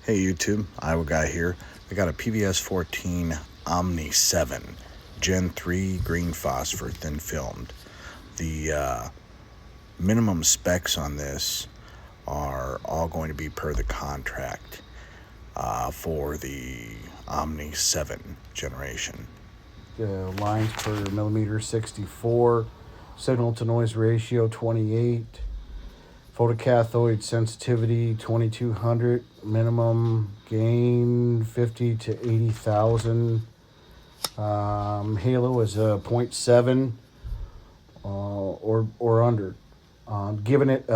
Hey YouTube, Iowa Guy here. I got a PVS 14 Omni 7 Gen 3 green phosphor thin filmed. The minimum specs on this are all going to be per the contract for the Omni 7 generation. Lines per millimeter 64, signal to noise ratio 28, photocathode sensitivity 2200, minimum gain 50 to 80,000. Halo is a 0.7 or under. Giving it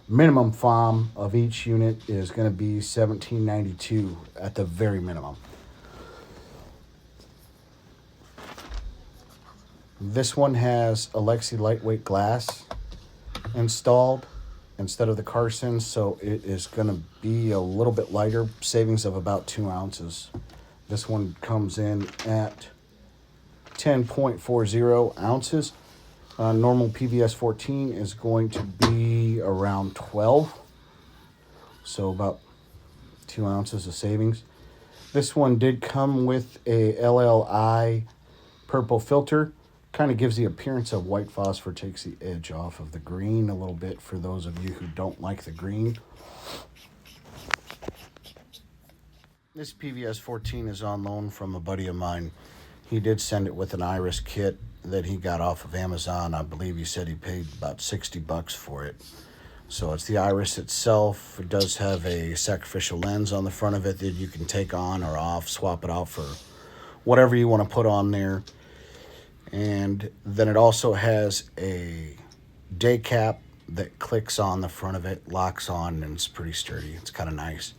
minimum FOM of each unit is going to be $17.92 at the very minimum. This one has Alexi lightweight glass installed instead of the Carson, so it is going to be a little bit lighter, savings of about 2 ounces. This one comes in at 10.40 ounces. Normal PVS 14 is going to be around 12, so about 2 ounces of savings. This one did come with a LLI purple filter. Kind of gives the appearance of white phosphor, takes the edge off of the green a little bit for those of you who don't like the green. This PVS 14 is on loan from a buddy of mine. He did send it with an iris kit that he got off of Amazon. I believe he said he paid about $60 for it. So it's the iris itself. It does have a sacrificial lens on the front of it that you can take on or off, swap it out for whatever you want to put on there. And then it also has a day cap that clicks on the front of it, locks on, and it's pretty sturdy. It's kind of nice.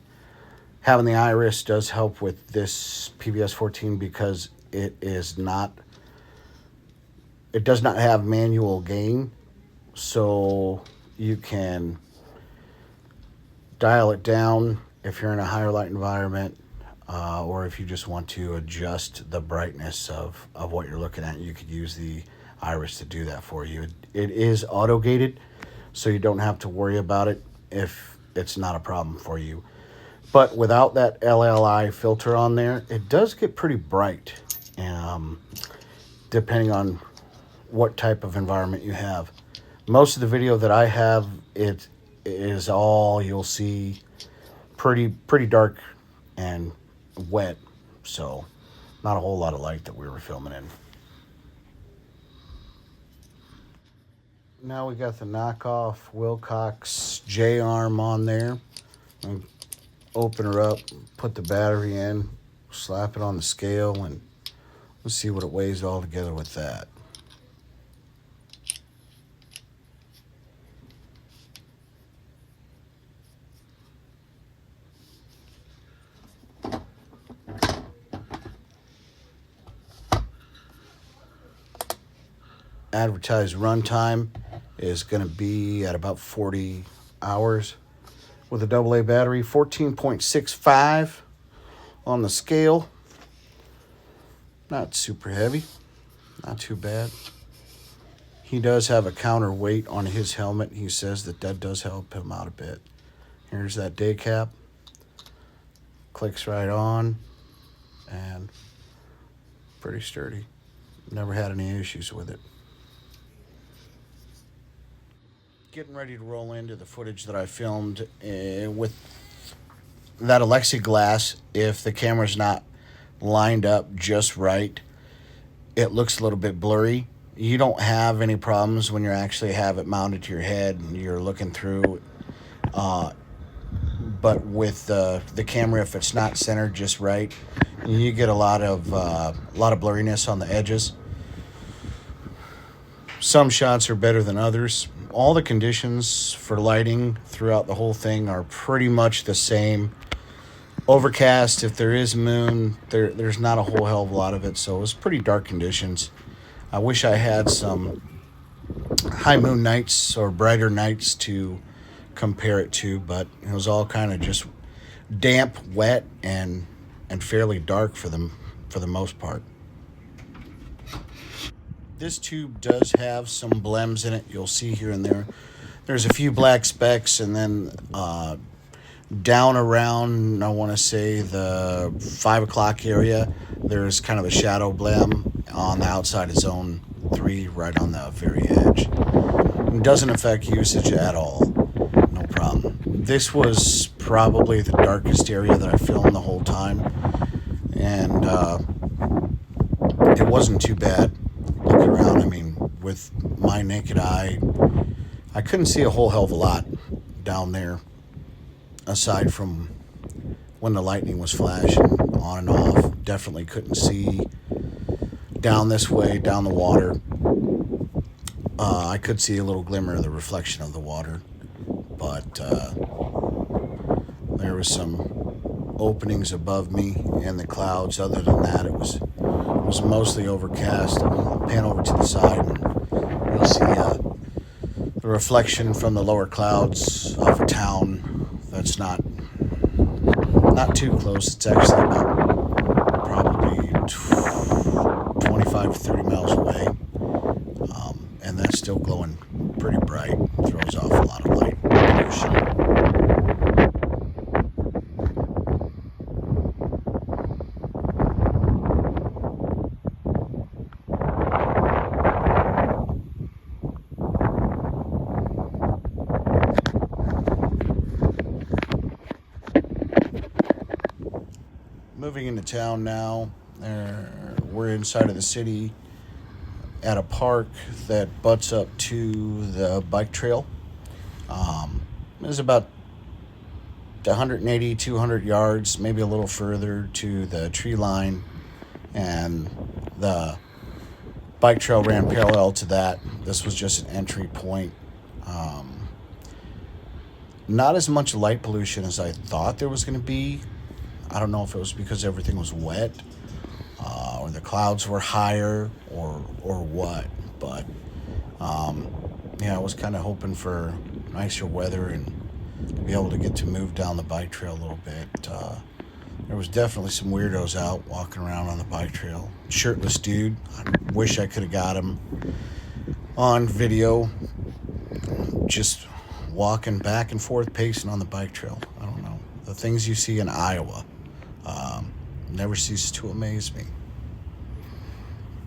Having the iris does help with this PVS 14 because it does not have manual gain, so you can dial it down if you're in a higher light environment, or if you just want to adjust the brightness of what you're looking at. You could use the iris to do that for you. It is auto gated, so you don't have to worry about it if it's not a problem for you. But without that LLI filter on there, it does get pretty bright, depending on what type of environment you have. Most of the video that I have, it is all you'll see pretty dark and wet, so not a whole lot of light that we were filming in. Now we got the knockoff Wilcox J-arm on there. I'll open her up, put the battery in, slap it on the scale, and let's see what it weighs all together with that. Advertised runtime is going to be at about 40 hours with a AA battery. 14.65 on the scale. Not super heavy, not too bad. He does have a counterweight on his helmet. He says that does help him out a bit. Here's that day cap. Clicks right on, and pretty sturdy. Never had any issues with it. Getting ready to roll into the footage that I filmed with that Alexi glass. If the camera's not lined up just right, it looks a little bit blurry. You don't have any problems when you actually have it mounted to your head and you're looking through. But with the camera, if it's not centered just right, you get a lot of blurriness on the edges. Some shots are better than others. All the conditions for lighting throughout the whole thing are pretty much the same. Overcast, if there is moon, there's not a whole hell of a lot of it, so it's pretty dark conditions. I wish I had some high moon nights or brighter nights to compare it to, but it was all kind of just damp, wet, and fairly dark for the most part. This tube does have some blems in it. You'll see here and there. There's a few black specks, and then Down around, I want to say, the 5 o'clock area, there's kind of a shadow blem on the outside of zone 3, right on the very edge. It doesn't affect usage at all. No problem. This was probably the darkest area that I filmed the whole time, and it wasn't too bad. Looking around, I mean, with my naked eye, I couldn't see a whole hell of a lot down there, aside from when the lightning was flashing on and off. Definitely couldn't see down this way, down the water. I could see a little glimmer of the reflection of the water, but there was some openings above me in the clouds. Other than that, it was mostly overcast. I'll pan over to the side, and you'll see the reflection from the lower clouds of a town that's not too close. It's actually about probably 25 to 30 miles away, and that's still glowing pretty bright. Throws off a lot of light pollution. Moving into town now. We're inside of the city at a park that butts up to the bike trail. It's about 180, 200 yards, maybe a little further to the tree line, and the bike trail ran parallel to that. This was just an entry point. Not as much light pollution as I thought there was going to be. I don't know if it was because everything was wet, or the clouds were higher, or what. But yeah, I was kind of hoping for nicer weather and to be able to get to move down the bike trail a little bit. There was definitely some weirdos out walking around on the bike trail. Shirtless dude. I wish I could have got him on video, just walking back and forth, pacing on the bike trail. I don't know. The things you see in Iowa never ceases to amaze me.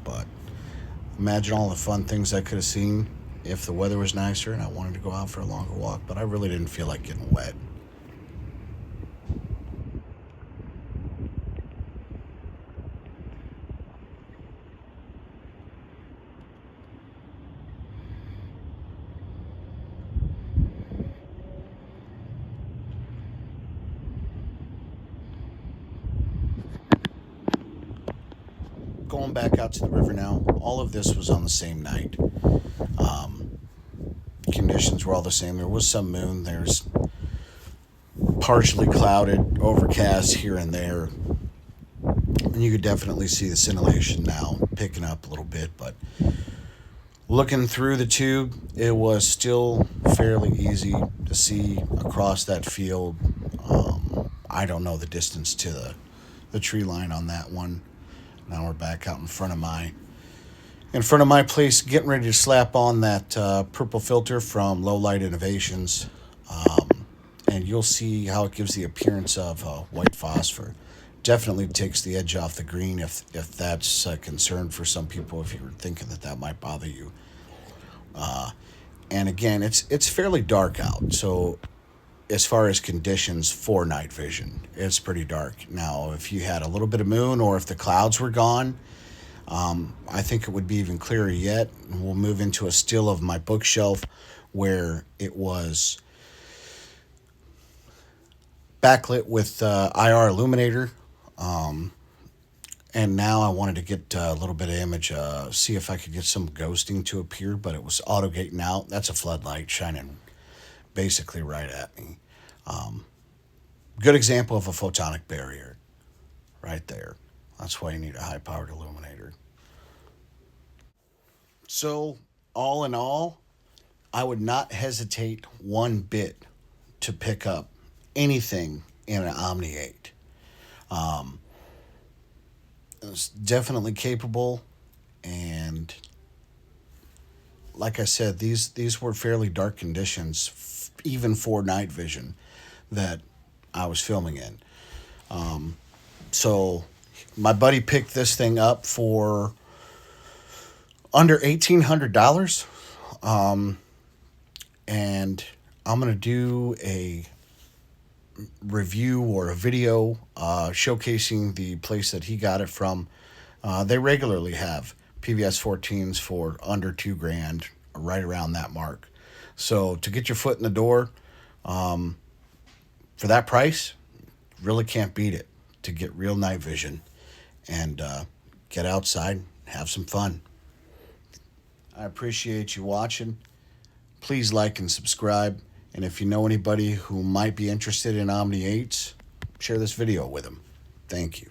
But imagine all the fun things I could have seen if the weather was nicer and I wanted to go out for a longer walk, but I really didn't feel like getting wet. Going back out to the river now, all of this was on the same night. Conditions were all the same. There was some moon. There's partially clouded, overcast here and there. And you could definitely see the scintillation now picking up a little bit. But looking through the tube, it was still fairly easy to see across that field. I don't know the distance to the tree line on that one. Now we're back out in front of my place, getting ready to slap on that purple filter from Low Light Innovations, and you'll see how it gives the appearance of white phosphor. Definitely takes the edge off the green if that's a concern for some people, if you were thinking that might bother you. And again, it's fairly dark out, so as far as conditions for night vision, it's pretty dark. Now, if you had a little bit of moon or if the clouds were gone, I think it would be even clearer yet. And we'll move into a still of my bookshelf where it was backlit with IR illuminator. And now I wanted to get a little bit of image, see if I could get some ghosting to appear, but it was auto gating out. That's a floodlight shining basically right at me. Good example of a photonic barrier right there. That's why you need a high-powered illuminator. So, all in all, I would not hesitate one bit to pick up anything in an Omni 8. It's definitely capable, and like I said, these were fairly dark conditions, even for night vision, that I was filming in. So my buddy picked this thing up for under $1,800. And I'm going to do a review or a video showcasing the place that he got it from. They regularly have PVS 14s for under $2,000, right around that mark. So to get your foot in the door, for that price, really can't beat it. To get real night vision and get outside, have some fun. I appreciate you watching. Please like and subscribe. And if you know anybody who might be interested in Omni 8s, share this video with them. Thank you.